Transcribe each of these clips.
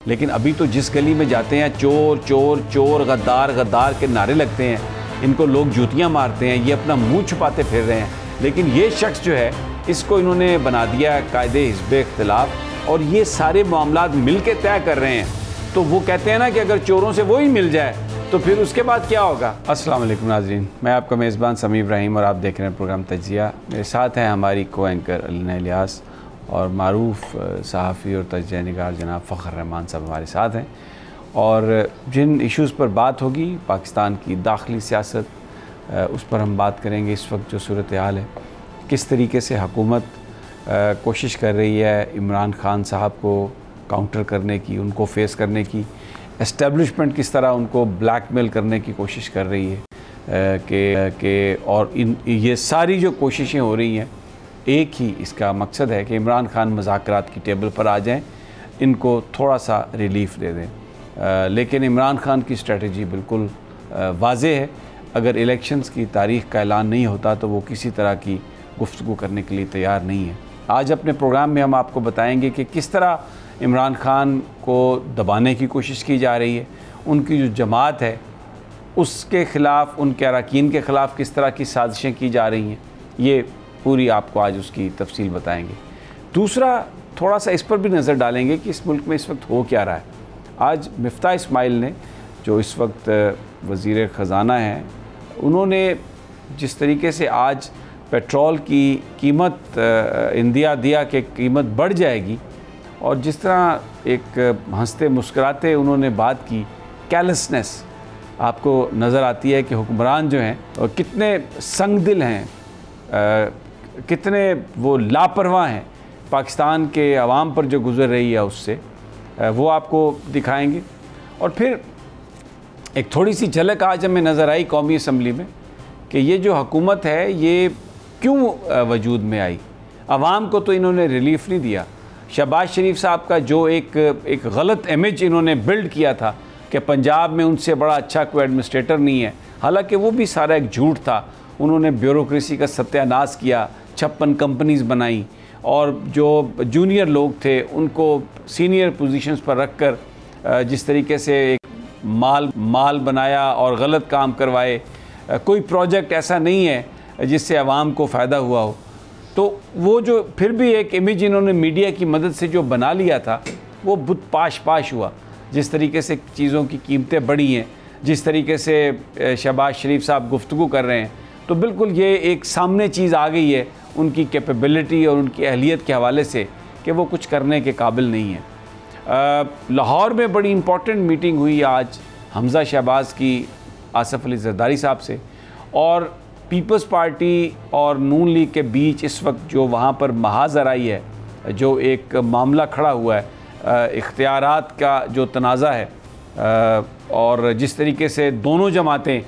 लेकिन अभी तो जिस गली में जाते हैं चोर चोर चोर, गद्दार गद्दार के नारे लगते हैं, इनको लोग जूतियां मारते हैं, ये अपना मुंह छुपाते फिर रहे हैं। लेकिन ये शख्स जो है, इसको इन्होंने बना दिया कायदे हिज़्ब इख्तिलाफ, और ये सारे मामलात मिल के तय कर रहे हैं। तो वो कहते हैं ना कि अगर चोरों से वो ही मिल जाए तो फिर उसके बाद क्या होगा। अस्सलाम वालेकुम नाज़रीन, मैं आपका मेज़बान समी इब्राहिम और आप देख रहे हैं प्रोग्राम तज्ज़िया। मेरे साथ हैं हमारी को एंकर अलीना इलियास और मारूफ सहाफ़ी और तज्ज़िया निगार जनाब फ़खर रहमान साहब हमारे साथ हैं। और जिन इश्यूज़ पर बात होगी, पाकिस्तान की दाखिली सियासत, उस पर हम बात करेंगे। इस वक्त जो सूरत हाल है, किस तरीके से हुकूमत कोशिश कर रही है इमरान खान साहब को काउंटर करने की, उनको फेस करने की, एस्टेब्लिशमेंट किस तरह उनको ब्लैकमेल करने की कोशिश कर रही है कि और ये सारी जो कोशिशें हो रही हैं, एक ही इसका मकसद है कि इमरान खान मुज़ाकरात की टेबल पर आ जाएं, इनको थोड़ा सा रिलीफ़ दे दें। लेकिन इमरान खान की स्ट्रेटजी बिल्कुल वाज़ेह है। अगर इलेक्शंस की तारीख़ का ऐलान नहीं होता तो वो किसी तरह की गुफ्तगू करने के लिए तैयार नहीं है। आज अपने प्रोग्राम में हम आपको बताएंगे कि किस तरह इमरान खान को दबाने की कोशिश की जा रही है, उनकी जो जमात है उसके ख़िलाफ़, उनके अरकान के ख़िलाफ़ किस तरह की साजिशें की जा रही हैं, ये पूरी आपको आज उसकी तफसील बताएंगे। दूसरा, थोड़ा सा इस पर भी नज़र डालेंगे कि इस मुल्क में इस वक्त हो क्या रहा है। आज मिफ्ता इस्माइल ने, जो इस वक्त वज़ीर ख़ज़ाना हैं, उन्होंने जिस तरीके से आज पेट्रोल की कीमत इंदिया दिया कि कीमत बढ़ जाएगी, और जिस तरह एक हंसते मुस्कुराते उन्होंने बात की, कैलसनेस आपको नज़र आती है कि हुक्मरान जो हैं और कितने संगदिल हैं, कितने वो लापरवाह हैं पाकिस्तान के अवाम पर जो गुज़र रही है उससे, वो आपको दिखाएंगे। और फिर एक थोड़ी सी झलक आज हमें नज़र आई कौमी असम्बली में कि ये जो हुकूमत है ये क्यों वजूद में आई। अवाम को तो इन्होंने रिलीफ़ नहीं दिया। शहबाज शरीफ साहब का जो एक गलत इमेज इन्होंने बिल्ड किया था कि पंजाब में उनसे बड़ा अच्छा कोई एडमिनिस्ट्रेटर नहीं है, हालांकि वो भी सारा एक झूठ था। उन्होंने ब्यूरोक्रेसी का सत्यानाश किया, 56 कंपनीज़ बनाई, और जो जूनियर लोग थे उनको सीनियर पोजीशंस पर रख कर जिस तरीके से एक माल बनाया और गलत काम करवाए। कोई प्रोजेक्ट ऐसा नहीं है जिससे आवाम को फ़ायदा हुआ हो। तो वो जो फिर भी एक इमेज इन्होंने मीडिया की मदद से जो बना लिया था, वो बुत पाश हुआ। जिस तरीके से चीज़ों की कीमतें बढ़ी हैं, जिस तरीके से शहबाज शरीफ साहब गुफ्तगू कर रहे हैं, तो बिल्कुल ये एक सामने चीज़ आ गई है उनकी कैपेबिलिटी और उनकी अहलियत के हवाले से कि वो कुछ करने के काबिल नहीं है। लाहौर में बड़ी इम्पॉर्टेंट मीटिंग हुई आज हमज़ा शहबाज की आसिफ अली ज़रदारी साहब से, और पीपल्स पार्टी और नून लीग के बीच इस वक्त जो वहाँ पर महाज़र आई है, जो एक मामला खड़ा हुआ है, इख्तियारात का जो तनाज़ा है, और जिस तरीके से दोनों जमातें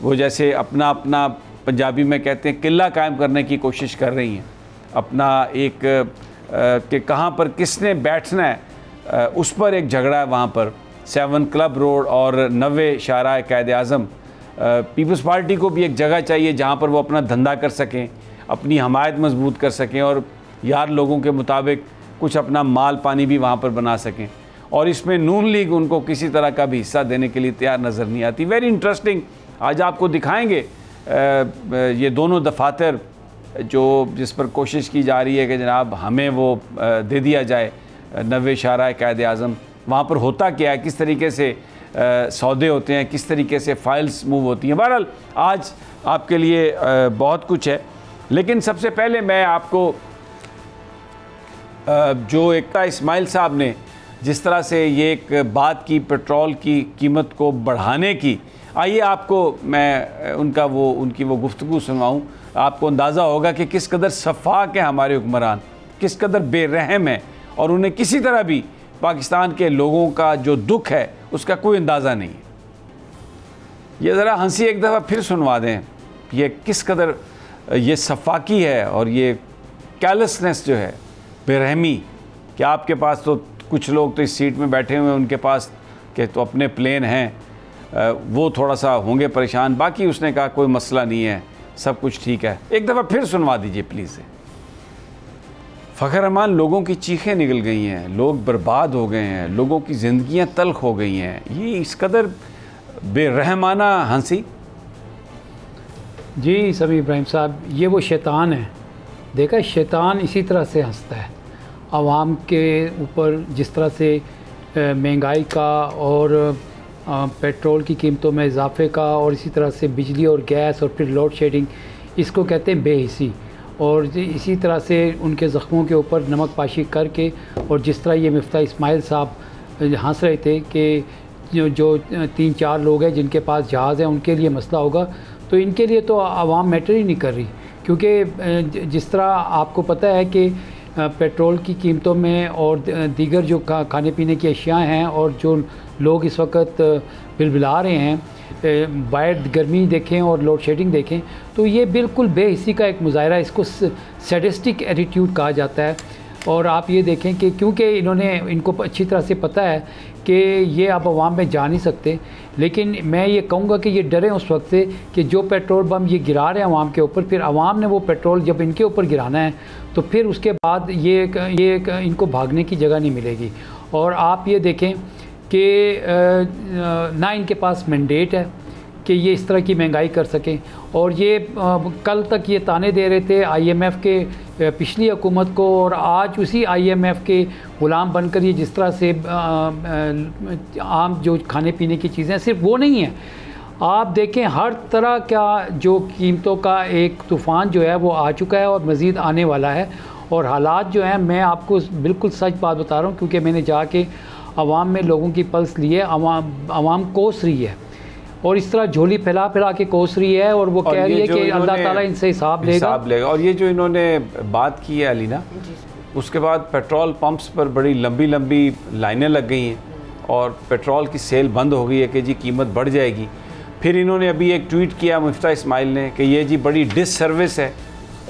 वो जैसे अपना अपना पंजाबी में कहते हैं किला कायम करने की कोशिश कर रही हैं, अपना एक कि कहाँ पर किसने बैठना है उस पर एक झगड़ा है वहाँ पर 7 क्लब रोड और 90 शाहराह कायद आज़म। पीपल्स पार्टी को भी एक जगह चाहिए जहाँ पर वो अपना धंधा कर सकें, अपनी हमायत मजबूत कर सकें, और यार लोगों के मुताबिक कुछ अपना माल पानी भी वहाँ पर बना सकें। और इसमें नून लीग उनको किसी तरह का भी हिस्सा देने के लिए तैयार नज़र नहीं आती। वेरी इंटरेस्टिंग, आज आपको दिखाएंगे ये दोनों दफातर जो जिस पर कोशिश की जा रही है कि जनाब हमें वो दे दिया जाए 90 शाहराह कायद आज़म। वहाँ पर होता क्या है, किस तरीके से सौदे होते हैं, किस तरीके से फ़ाइल्स मूव होती हैं। बहरहाल आज आपके लिए बहुत कुछ है, लेकिन सबसे पहले मैं आपको जो एक इस्माइल साहब ने जिस तरह से ये एक बात की पेट्रोल की कीमत को बढ़ाने की, आइए आपको मैं उनकी वो गुफ्तगू सुनवाऊँ। आपको अंदाज़ा होगा कि किस कदर शफ़ाक़ है हमारे हुक्मरान, किस कदर बेरहम है, और उन्हें किसी तरह भी पाकिस्तान के लोगों का जो दुख है उसका कोई अंदाज़ा नहीं है। ये ज़रा हंसी एक दफ़ा फिर सुनवा दें, ये किस कदर ये शफ़ाक़ी है और ये कैलसनेस जो है, बेरहमी, कि आपके पास तो कुछ लोग तो इस सीट में बैठे हुए हैं, उनके पास के तो अपने प्लेन हैं, वो थोड़ा सा होंगे परेशान, बाकी उसने कहा कोई मसला नहीं है, सब कुछ ठीक है। एक दफ़ा फिर सुनवा दीजिए प्लीज़। फ़खर रहमान, लोगों की चीखें निकल गई हैं, लोग बर्बाद हो गए हैं, लोगों की ज़िंदगियां तल्ख हो गई हैं, ये इस कदर बेरहमाना हंसी। जी समी इब्राहिम साहब, ये वो शैतान है। देखा, शैतान इसी तरह से हंसता है आवाम के ऊपर, जिस तरह से महंगाई का और पेट्रोल की कीमतों में इजाफे का, और इसी तरह से बिजली और गैस और फिर लोड शेडिंग, इसको कहते हैं बेहिसी। और इसी तरह से उनके ज़ख्मों के ऊपर नमक पाशी करके, और जिस तरह ये मिफ्ता इस्माइल साहब हंस रहे थे कि जो 3-4 लोग हैं जिनके पास जहाज़ है उनके लिए मसला होगा, तो इनके लिए तो आवाम मैटर ही नहीं कर रही। क्योंकि जिस तरह आपको पता है कि पेट्रोल की कीमतों में और दीगर जो खाने पीने की अशिया हैं, और जो लोग इस वक्त बिलबिला रहे हैं, बाहर गर्मी देखें और लोड शेडिंग देखें, तो ये बिल्कुल बेहिसी का एक मुजाहरा, इसको सैडिस्टिक एटीट्यूड कहा जाता है। और आप ये देखें कि क्योंकि इनको अच्छी तरह से पता है कि ये अब अवाम में जा नहीं सकते, लेकिन मैं ये कहूँगा कि ये डरें उस वक्त से कि जो पेट्रोल बम ये गिरा रहे हैं अवाम के ऊपर, फिर अवाम ने वो पेट्रोल जब इनके ऊपर गिराना है तो फिर उसके बाद ये इनको भागने की जगह नहीं मिलेगी। और आप ये देखें कि ना इनके पास मैंडेट है कि ये इस तरह की महंगाई कर सकें। और ये कल तक ये ताने दे रहे थे IMF के पिछली हुकूमत को, और आज उसी IMF के ग़ुलाम बनकर ये जिस तरह से आम जो खाने पीने की चीज़ें, सिर्फ वो नहीं है, आप देखें हर तरह का जो कीमतों का एक तूफ़ान जो है वो आ चुका है और मज़ीद आने वाला है। और हालात जो हैं, मैं आपको बिल्कुल सच बात बता रहा हूँ, क्योंकि मैंने जाके आवाम में लोगों की पल्स ली है। आवाम कोस रही है और इस तरह झोली फैला फैला के कोस रही है, और वो कह रही है कि अल्लाह ताला इनसे हिसाब लेगा। और ये जो इन्होंने बात की है अलीना, उसके बाद पेट्रोल पंप्स पर बड़ी लंबी लंबी लाइनें लग गई हैं और पेट्रोल की सेल बंद हो गई है कि जी कीमत बढ़ जाएगी। फिर इन्होंने अभी एक ट्वीट किया मिफ्ता इस्माइल ने कि ये जी बड़ी डिससर्विस है,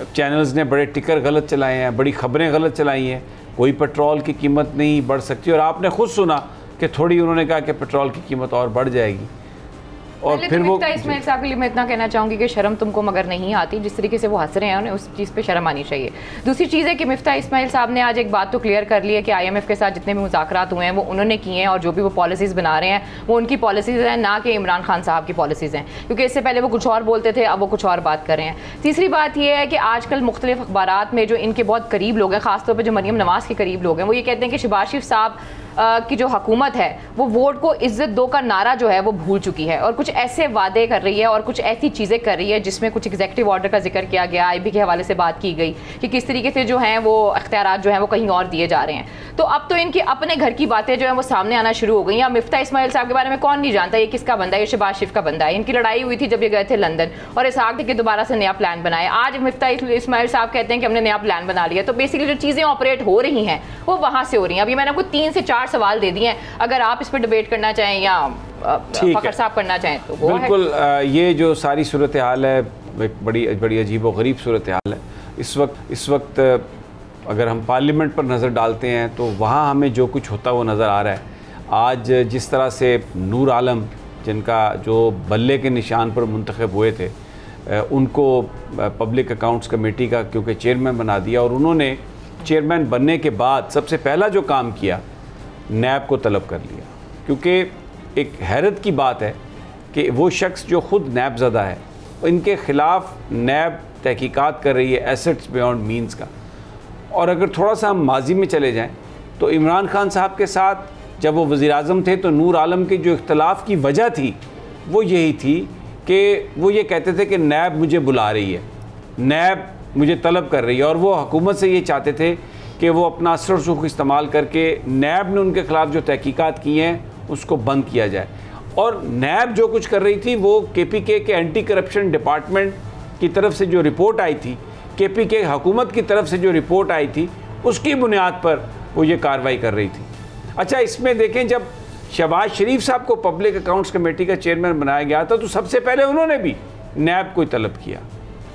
चैनल्स ने बड़े टिकर गलत चलाए हैं, बड़ी ख़बरें गलत चलाई हैं, कोई पेट्रोल की कीमत नहीं बढ़ सकती। और आपने ख़ुद सुना कि थोड़ी उन्होंने कहा कि पेट्रोल की कीमत और बढ़ जाएगी। और फिर वो इस्माइल साहब के लिए मैं इतना कहना चाहूँगी कि शर्म तुमको मगर नहीं आती, जिस तरीके से वो हंस रहे हैं उन्हें उस चीज़ पे शर्म आनी चाहिए। दूसरी चीज़ है कि मिफ्ता इस्माइल साहब ने आज एक बात तो क्लियर कर ली है कि IMF के साथ जितने भी मुज़ाकरात हुए हैं वो उन्होंने किए हैं, और जो भी वो पॉलिसीज़ बना रहे हैं वो उनकी पॉलिसीज़ हैं, ना कि इमरान खान साहब की पॉलिसीज़ हैं। क्योंकि इससे पहले वो कुछ और बोलते थे, अब वो कुछ और बात कर रहे हैं। तीसरी बात यह है कि आजकल मुख्तलिफ अखबारात में जो इनके बहुत करीब लोग हैं, ख़ासतौर पर जो मरीम नवाज़ के करीब लोग हैं, वो ये कहते हैं कि शहबाज शरीफ साहब की जो हुकूमत है वो वोट को इज्जत दो का नारा जो है वो भूल चुकी है, और कुछ ऐसे वादे कर रही है और कुछ ऐसी चीज़ें कर रही है जिसमें कुछ एग्जीक्यूटिव ऑर्डर का जिक्र किया गया, IB के हवाले से बात की गई कि किस तरीके से जो हैं वो अख्तियारात जो हैं वो कहीं और दिए जा रहे हैं। तो अब तो इनके अपने घर की बातें जो हैं वो सामने आना शुरू हो गई हैं। मिफ्ता इस्माइल साहब के बारे में कौन नहीं जानता ये किसका बंदा है, ये शहबाज शरीफ का बंदा है। इनकी लड़ाई हुई थी जब ये गए थे लंदन, और इसहाक थे कि दोबारा से नया प्लान बनाए। आज मिफ्ता इस्माइल साहब कहते हैं कि हमने नया प्लान बना लिया। तो बेसिकली जो चीज़ें ऑपरेट हो रही हैं वो वहाँ से हो रही हैं। अभी मैंने आपको 3 से 4 सवाल दे दिए हैं, अगर आप इस पर डिबेट करना चाहें या फखर साहब करना चाहें तो वो बिल्कुल है। ये जो सारी सूरत हाल है एक बड़ी अजीब व गरीब सूरत हाल है। इस वक्त अगर हम पार्लियामेंट पर नज़र डालते हैं तो वहाँ हमें जो कुछ होता वो नज़र आ रहा है। आज जिस तरह से नूर आलम, जिनका जो बल्ले के निशान पर मुंतखब हुए थे, उनको पब्लिक अकाउंट्स कमेटी का क्योंकि चेयरमैन बना दिया, और उन्होंने चेयरमैन बनने के बाद सबसे पहला जो काम किया नैब को तलब कर लिया। क्योंकि एक हैरत की बात है कि वो शख्स जो ख़ुद नैब ज़दा है, इनके ख़िलाफ़ नैब तहकीकात कर रही है एसेट्स बियॉन्ड मीन्स का। और अगर थोड़ा सा हम माजी में चले जाएं तो इमरान खान साहब के साथ जब वो वज़ीर-ए-आज़म थे तो नूर आलम के जो इख्तलाफ की वजह थी वो यही थी कि वो ये कहते थे कि नैब मुझे बुला रही है, नैब मुझे तलब कर रही है, और वो हुकूमत से ये चाहते थे कि वो अपना असर सुख इस्तेमाल करके नैब ने उनके ख़िलाफ़ जो तहकीकात की हैं उसको बंद किया जाए। और नैब जो कुछ कर रही थी वो KPK के एंटी करप्शन डिपार्टमेंट की तरफ से जो रिपोर्ट आई थी, KPK हुकूमत की तरफ से जो रिपोर्ट आई थी, उसकी बुनियाद पर वो ये कार्रवाई कर रही थी। अच्छा, इसमें देखें, जब शहबाज शरीफ साहब को पब्लिक अकाउंट्स कमेटी का चेयरमैन बनाया गया था तो सबसे पहले उन्होंने भी नैब को तलब किया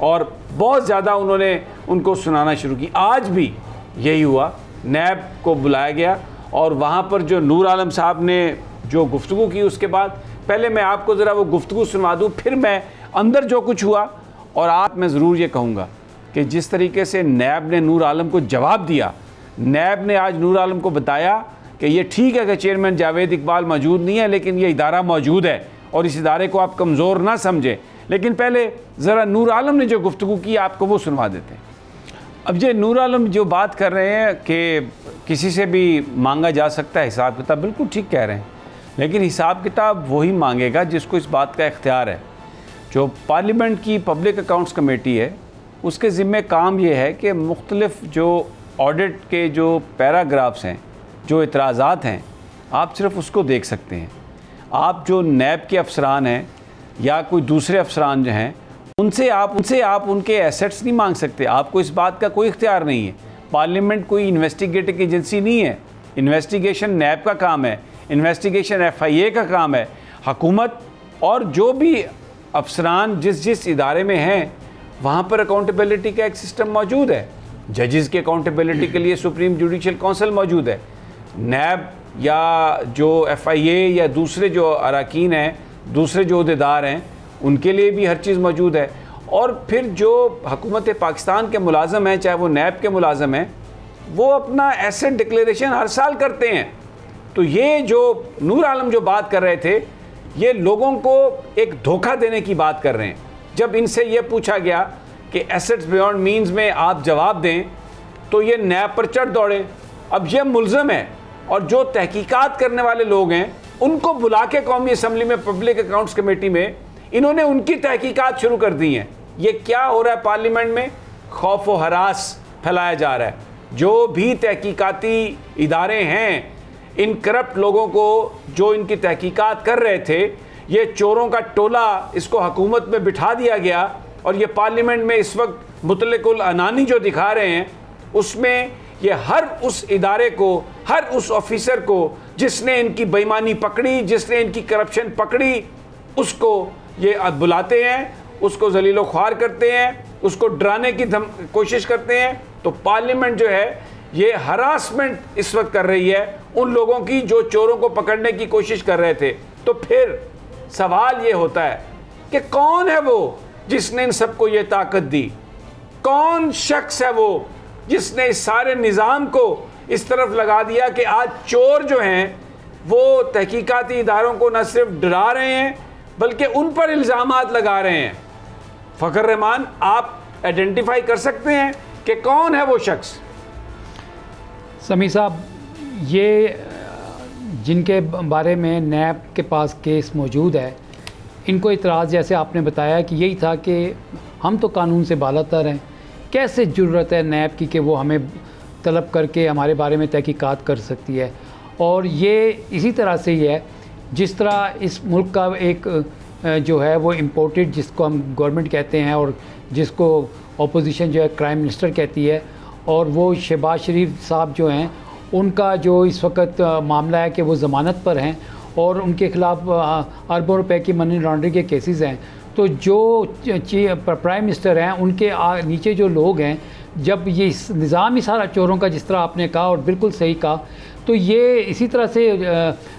और बहुत ज़्यादा उन्होंने उनको सुनाना शुरू की। आज भी यही हुआ, नैब को बुलाया गया और वहाँ पर जो नूर आलम साहब ने जो गुफ्तगू की, उसके बाद पहले मैं आपको ज़रा वो गुफ्तगू सुनवा दूँ, फिर मैं अंदर जो कुछ हुआ और आप मैं ज़रूर ये कहूँगा कि जिस तरीके से नैब ने नूर आलम को जवाब दिया, नैब ने आज नूर आलम को बताया कि ये ठीक है कि चेयरमैन जावेद इकबाल मौजूद नहीं है, लेकिन ये इदारा मौजूद है और इस इदारे को आप कमज़ोर ना समझें। लेकिन पहले ज़रा नूर आलम ने जो गुफ्तगू की आपको वो सुनवा देते हैं। अब ये नूर आलम जो बात कर रहे हैं कि किसी से भी मांगा जा सकता है हिसाब किताब, बिल्कुल ठीक कह रहे हैं, लेकिन हिसाब किताब वही मांगेगा जिसको इस बात का इख्तियार है। जो पार्लियामेंट की पब्लिक अकाउंट्स कमेटी है उसके ज़िम्मे काम ये है कि मुख्तलिफ जो ऑडिट के जो पैराग्राफ्स हैं, जो इतराज़ात हैं, आप सिर्फ उसको देख सकते हैं। आप जो नैब के अफसरान हैं या कोई दूसरे अफसरान जो हैं उनसे आप उनके एसेट्स नहीं मांग सकते। आपको इस बात का कोई इख्तियार नहीं है। पार्लियामेंट कोई इन्वेस्टिगेटिव एजेंसी नहीं है। इन्वेस्टिगेशन नैब का काम है, इन्वेस्टिगेशन FIA का काम है। हुकूमत और जो भी अफसरान जिस इदारे में हैं वहाँ पर अकाउंटेबिलिटी का एक सिस्टम मौजूद है। जजेस की अकाउंटेबिलिटी के लिए सुप्रीम जुडिशल काउंसिल मौजूद है। नैब या जो FIA या दूसरे जो अरकान हैं, दूसरे जो अहदेदार हैं, उनके लिए भी हर चीज़ मौजूद है। और फिर जो हुकूमत पाकिस्तान के मुलाजम हैं, चाहे वो नैब के मुलाजम हैं, वो अपना एसेट डिक्लेरेशन हर साल करते हैं। तो ये जो नूर आलम जो बात कर रहे थे, ये लोगों को एक धोखा देने की बात कर रहे हैं। जब इनसे ये पूछा गया कि एसेट्स बियॉन्ड मीन्स में आप जवाब दें तो ये नैब पर चढ़ दौड़े। अब ये मुल्ज़म है और जो तहकीकात करने वाले लोग हैं उनको बुला के कौमी असम्बली में पब्लिक अकाउंट्स कमेटी में इन्होंने उनकी तहकीकात शुरू कर दी हैं। ये क्या हो रहा है पार्लियामेंट में? खौफ व हरास फैलाया जा रहा है। जो भी तहकीकाती इदारे हैं, इन करप्ट लोगों को जो इनकी तहकीकात कर रहे थे, ये चोरों का टोला, इसको हुकूमत में बिठा दिया गया और ये पार्लियामेंट में इस वक्त मुतलकुल अनानी जो दिखा रहे हैं उसमें ये हर उस इदारे को, हर उस ऑफिसर को जिसने इनकी बेईमानी पकड़ी, जिसने इनकी करप्शन पकड़ी, उसको ये बुलाते हैं, उसको जलीलो ख्वार करते हैं, उसको डराने की कोशिश करते हैं। तो पार्लियामेंट जो है ये हरासमेंट इस वक्त कर रही है उन लोगों की जो चोरों को पकड़ने की कोशिश कर रहे थे। तो फिर सवाल ये होता है कि कौन है वो जिसने इन सबको ये ताकत दी? कौन शख्स है वो जिसने इस सारे निज़ाम को इस तरफ लगा दिया कि आज चोर जो हैं वो तहकीकाती इदारों को न सिर्फ डरा रहे हैं बल्कि उन पर इल्ज़ामात लगा रहे हैं? फ़खर रहमान, आप आइडेंटिफाई कर सकते हैं कि कौन है वो शख्स? समी साहब, ये जिनके बारे में नैब के पास केस मौजूद है, इनको इतराज़ जैसे आपने बताया कि यही था कि हम तो कानून से बालातर हैं, कैसे जुर्रत है नैब की कि वो हमें तलब करके हमारे बारे में तहकीकात कर सकती है। और ये इसी तरह से ही है जिस तरह इस मुल्क का एक जो है वो इम्पोर्टेड, जिसको हम गवर्नमेंट कहते हैं और जिसको अपोजिशन जो है क्राइम मिनिस्टर कहती है, और वो शहबाज शरीफ साहब जो हैं उनका जो इस वक्त मामला है कि वो ज़मानत पर हैं और उनके ख़िलाफ़ अरबों रुपए की मनी लॉन्ड्रिंग के केसेस हैं। तो जो प्राइम मिनिस्टर हैं उनके नीचे जो लोग हैं, जब ये निज़ाम ही सारा चोरों का, जिस तरह आपने कहा और बिल्कुल सही कहा, तो ये इसी तरह से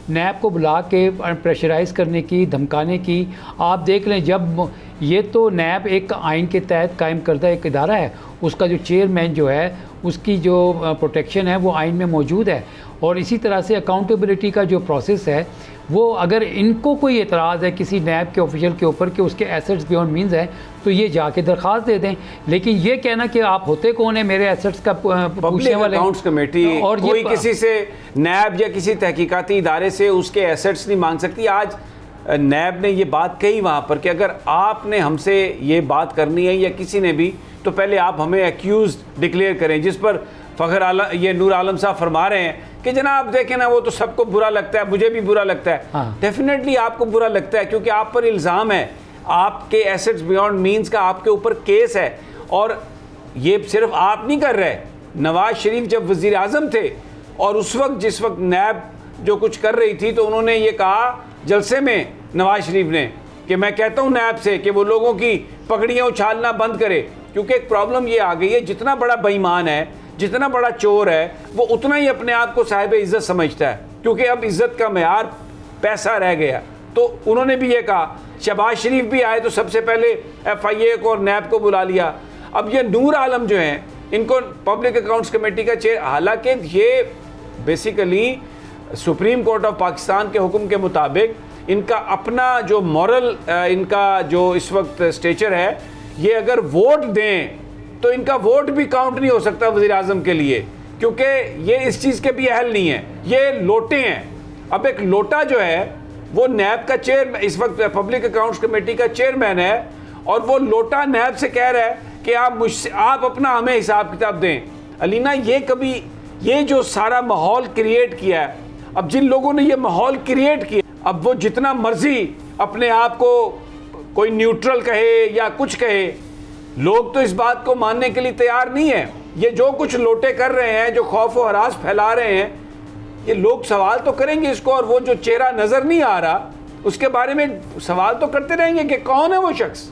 नैब को बुला के प्रेशराइज़ करने की, धमकाने की, आप देख लें। जब ये तो नैब एक आइन के तहत कायम करदा एक इदारा है, उसका जो चेयरमैन जो है उसकी जो प्रोटेक्शन है वो आइन में मौजूद है। और इसी तरह से अकाउंटेबिलिटी का जो प्रोसेस है वो, अगर इनको कोई एतराज़ है किसी नैब के ऑफिशियल के ऊपर कि उसके एसेट्स बियॉन्ड मीन्स हैं, तो ये जाके दरख्वास्त दे दें। लेकिन ये कहना कि आप होते कौन है मेरे एसेट्स का पूछने वाले? अकाउंट्स कमेटी और कोई किसी से, नैब या किसी तहकीकाती इदारे से उसके एसेट्स नहीं मांग सकती। आज नैब ने ये बात कही वहाँ पर कि अगर आपने हमसे ये बात करनी है या किसी ने भी, तो पहले आप हमें एक्यूज डिक्लेयर करें। जिस पर फ़खर आलम, ये नूर आलम साहब फरमा रहे हैं कि जनाब देखें ना, वो तो सबको बुरा लगता है, मुझे भी बुरा लगता है। हाँ। डेफिनेटली आपको बुरा लगता है क्योंकि आप पर इल्ज़ाम है, आपके एसेट्स बियॉन्ड मीन्स का आपके ऊपर केस है। और ये सिर्फ आप नहीं कर रहे, नवाज शरीफ जब वज़ीर आज़म थे और उस वक्त जिस वक्त नैब जो कुछ कर रही थी, तो उन्होंने ये कहा जलसे में नवाज शरीफ ने कि मैं कहता हूँ नैब से कि वो लोगों की पगड़ियाँ उछालना बंद करे। क्योंकि एक प्रॉब्लम ये आ गई है, जितना बड़ा बेईमान है, जितना बड़ा चोर है, वो उतना ही अपने आप को साहिब इज़्ज़त समझता है, क्योंकि अब इज़्ज़त का मेयार पैसा रह गया। तो उन्होंने भी ये कहा, शहबाज शरीफ भी आए तो सबसे पहले FIA को और नैब को बुला लिया। अब ये नूर आलम जो हैं, इनको पब्लिक अकाउंट्स कमेटी का चेयर, हालांकि ये basically supreme court of Pakistan के हुक्म के मुताबिक इनका अपना जो मॉरल इनका जो इस वक्त स्टेचर है, ये अगर वोट दें तो इनका वोट भी काउंट नहीं हो सकता वज़ीर आज़म के लिए, क्योंकि ये इस चीज़ के भी अहल नहीं है, ये लोटे हैं। अब एक लोटा जो है वो नैब का चेयर, इस वक्त पब्लिक अकाउंट्स कमेटी का चेयरमैन है, और वो लोटा नैब से कह रहा है कि आप अपना हमें हिसाब किताब दें। अलीना, ये कभी ये जो सारा माहौल क्रिएट किया है, अब जिन लोगों ने ये माहौल क्रिएट किया, अब वो जितना मर्जी अपने आप को कोई न्यूट्रल कहे या कुछ कहे, लोग तो इस बात को मानने के लिए तैयार नहीं है। ये जो कुछ लोटे कर रहे हैं, जो खौफ व हरास फैला रहे हैं, ये लोग सवाल तो करेंगे इसको, और वो जो चेहरा नजर नहीं आ रहा उसके बारे में सवाल तो करते रहेंगे कि कौन है वो शख्स।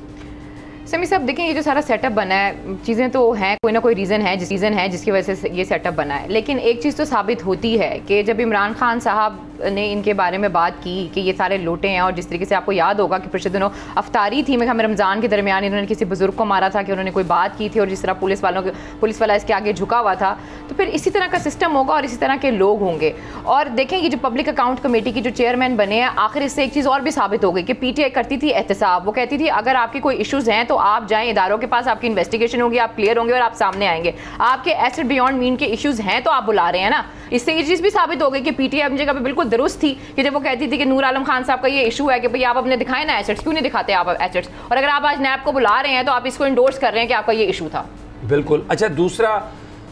समी साहब देखें, ये जो सारा सेटअप बना है, चीज़ें तो हैं, कोई ना कोई रीज़न है जिसकी वजह से ये सेटअप बना है, लेकिन एक चीज़ तो साबित होती है कि जब इमरान खान साहब ने इनके बारे में बात की कि ये सारे लोटे हैं, और जिस तरीके से आपको याद होगा कि पिछले दिनों अफ्तारी थी, मैं रमज़ान के दरमियान इन्होंने किसी बुजुर्ग को मारा था कि उन्होंने कोई बात की थी, और जिस तरह पुलिस वाला इसके आगे झुका हुआ था, तो फिर इसी तरह का सिस्टम होगा और इसी तरह के लोग होंगे। और देखें, ये जो पब्लिक अकाउंट कमेटी की जो चेयरमैन बने हैं, आखिर इससे एक चीज़ और भी साबित हो गई कि PTI करती थी एहतसाब। वो कहती थी अगर आपके कोई इशूज़ हैं तो आप जाएँ इदारों के पास, आपकी इन्वेस्टिगेशन होगी, आप क्लियर होंगे और आप सामने आएंगे। आपके एसेट बियॉन्ड मीन के इश्यूज हैं तो आप बुला रहे हैं ना। इससे ये चीज़ भी साबित हो गई कि PTI अपनी जगह पे बिल्कुल दुरुस्त थी कि जब वो कहती थी कि नूर आलम खान साहब का ये इशू है कि भाई आप अपने दिखाएं ना एसेट्स, क्यों नहीं दिखाते आप एसेट्स, और अगर आप आज नैब को बुला रहे हैं तो आप इसको इंडोर्स कर रहे हैं कि आपका ये इशू था। बिल्कुल। अच्छा, दूसरा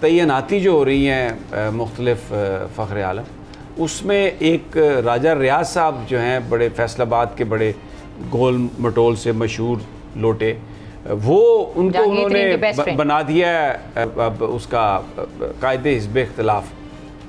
तैनाती जो हो रही हैं मुख्तलिफ फ़ख्र आलम, उसमें एक राजा रियाज साहब जो हैं, बड़े फैसलाबाद के बड़े गोल मटोल से मशहूर लोटे, वो उनको उन्होंने बना दिया है अब उसका कायदे हिज़्ब इख्तिलाफ।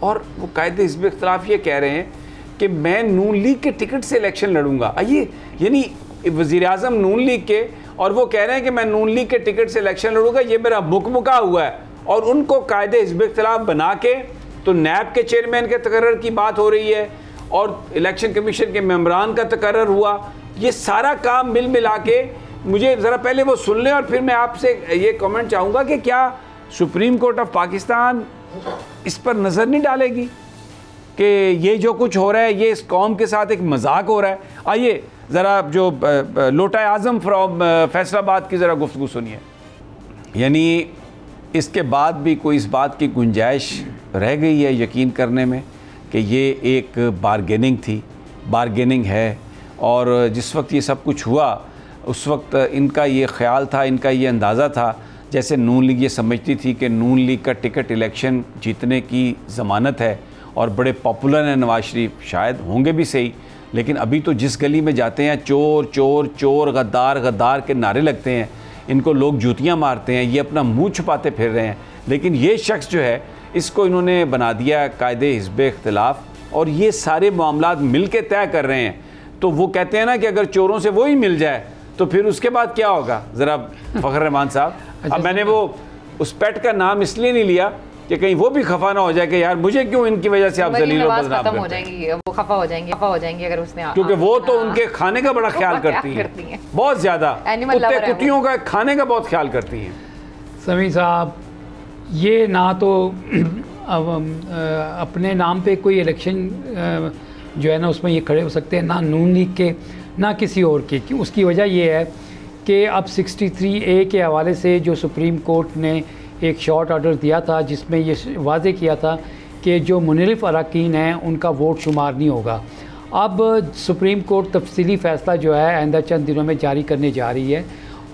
और वो कायदे हिज़्ब इख्तिलाफ ये कह रहे हैं कि मैं नून लीग के टिकट से इलेक्शन लड़ूंगा। आइए, यानी वज़ीर आज़म नून लीग के, और वो कह रहे हैं कि मैं नून लीग के टिकट से इलेक्शन लड़ूंगा, ये मेरा मुकमुका हुआ है। और उनको कायदे हिज़्ब इख्तिलाफ बना के तो नैब के चेयरमैन के तकर्रर की बात हो रही है, और इलेक्शन कमीशन के मेम्बरान का तकर्रर हुआ। ये सारा काम मिल मिला के, मुझे ज़रा पहले वो सुन लें और फिर मैं आपसे ये कमेंट चाहूँगा कि क्या सुप्रीम कोर्ट ऑफ पाकिस्तान इस पर नज़र नहीं डालेगी कि ये जो कुछ हो रहा है ये इस कौम के साथ एक मजाक हो रहा है। आइए ज़रा जो लोटा आज़म फ्रॉम फैसलाबाद की ज़रा गुफ्तगू सुनिए। यानी इसके बाद भी कोई इस बात की गुंजाइश रह गई है यकीन करने में कि ये एक बारगेनिंग है, और जिस वक्त ये सब कुछ हुआ उस वक्त इनका ये ख्याल था, इनका ये अंदाज़ा था, जैसे नून लीग ये समझती थी कि नून लीग का टिकट इलेक्शन जीतने की ज़मानत है, और बड़े पॉपुलर हैं नवाज शरीफ, शायद होंगे भी सही, लेकिन अभी तो जिस गली में जाते हैं चोर चोर चोर, गद्दार गद्दार के नारे लगते हैं, इनको लोग जूतियाँ मारते हैं, ये अपना मुँह छुपाते फिर रहे हैं। लेकिन ये शख्स जो है, इसको इन्होंने बना दिया कायदे हिज़्ब इख्तिलाफ, और ये सारे मामलात मिल के तय कर रहे हैं। तो वो कहते हैं ना कि अगर चोरों से वही मिल जाए तो फिर उसके बाद क्या होगा। ज़रा फ़ख्र रहमान साहब, अब मैंने वो उस पेट का नाम इसलिए नहीं लिया कि कहीं वो भी खफा ना हो जाए कि यार मुझे क्यों इनकी वजह से आप जलील और बदनाम करते हैं। हो जाएंगी, वो खफा हो जाएंगी अगर उसने, क्योंकि वो तो उनके खाने का बड़ा ख्याल करती हैं, बहुत ज़्यादा, कुत्ते कुत्तियों का खाने का बहुत ख्याल करती हैं। समी साहब, ये ना तो अपने नाम पे कोई इलेक्शन जो है ना उसमें ये खड़े हो सकते हैं, ना नून लीग के ना किसी और के। उसकी वजह ये है कि अब 63A के हवाले से जो सुप्रीम कोर्ट ने एक शॉर्ट ऑर्डर दिया था जिसमें ये वाज़े किया था कि जो मुनरिफ अरकान हैं उनका वोट शुमार नहीं होगा। अब सुप्रीम कोर्ट तफसीली फ़ैसला जो है आइंदा चंद दिनों में जारी करने जा रही है,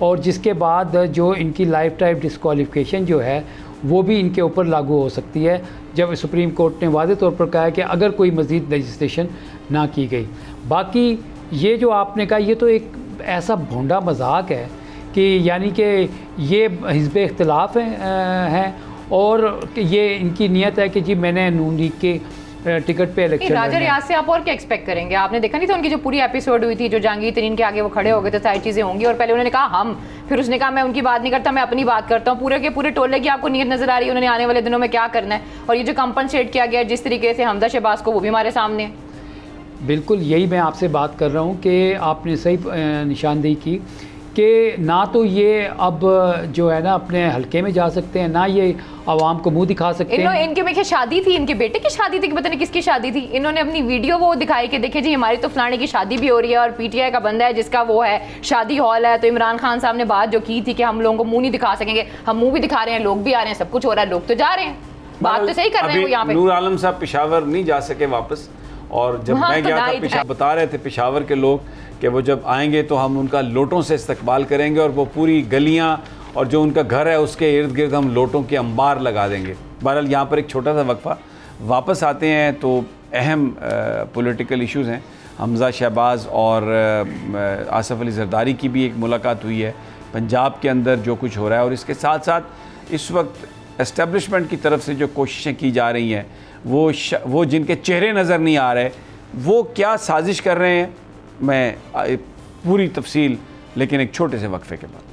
और जिसके बाद जो इनकी लाइफ टाइम डिस्क्वालिफिकेशन जो है वो भी इनके ऊपर लागू हो सकती है, जब सुप्रीम कोर्ट ने वाज़े तौर पर कहा है कि अगर कोई मज़ीद लेजिस्लेशन ना की गई। बाकी ये जो आपने कहा, ये तो एक ऐसा भोंडा मजाक है कि यानी कि ये हिज़्ब इख्तिलाफ हैं और ये इनकी नीयत है कि जी मैंने नून लीग के टिकट पे इलेक्शन। राजा रियाज से आप और क्या एक्सपेक्ट करेंगे? आपने देखा नहीं था उनकी जो पूरी एपिसोड हुई थी, जो जहांगीर तरीन के आगे वो खड़े हो गए थे, सारी चीज़ें होंगी, और पहले उन्होंने कहा हम, फिर उसने कहा मैं उनकी बात नहीं करता, मैं अपनी बात करता हूँ। पूरे के पूरे टोले की आपको नीयत नजर आ रही है उन्होंने आने वाले दिनों में क्या करना है, और ये जो कंपनसेट किया गया जिस तरीके से हमजा शहबाज को, वो भी हमारे सामने है। बिल्कुल यही मैं आपसे बात कर रहा हूँ कि आपने सही निशानदेही की कि ना तो ये अब जो है ना अपने हलके में जा सकते हैं, ना ये आवाम को मुंह दिखा सकते हैं। इनके में क्या शादी थी, इनके बेटे की शादी थी कि पता नहीं किसकी शादी थी, इन्होंने अपनी वीडियो वो दिखाई कि देखिए जी हमारी तो फलाने की शादी भी हो रही है और पीटीआई का बंदा है जिसका वो है शादी हॉल है। तो इमरान खान साहब ने बात जो की थी कि हम लोगों को मुंह नहीं दिखा सकेंगे, हम मुंह भी दिखा रहे हैं, लोग भी आ रहे हैं, सब कुछ हो रहा है, लोग तो जा रहे हैं, बात तो सही कर रहे हैं वो यहाँ पे। नूर आलम साहब पेशावर नहीं जा सके वापस, और जब मैं गया था पेशावर, बता रहे थे पेशावर के लोग कि वो जब आएंगे तो हम उनका लोटों से इस्तकबाल करेंगे और वो पूरी गलियां और जो उनका घर है उसके इर्द गिर्द हम लोटों के अंबार लगा देंगे। बहरहाल यहाँ पर एक छोटा सा वक्फा, वापस आते हैं तो अहम पॉलिटिकल इश्यूज़ हैं। हमज़ा शहबाज और आसिफ अली जरदारी की भी एक मुलाकात हुई है, पंजाब के अंदर जो कुछ हो रहा है, और इसके साथ साथ इस वक्त एस्टेब्लिशमेंट की तरफ से जो कोशिशें की जा रही हैं, वो जिनके चेहरे नज़र नहीं आ रहे, वो क्या साजिश कर रहे हैं, मैं पूरी तफसील लेकिन एक छोटे से वक्फे के बाद।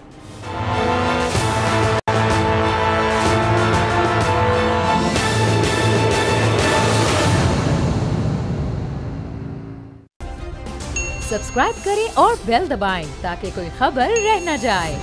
सब्सक्राइब करें और बेल दबाएं ताकि कोई खबर रह न जाए।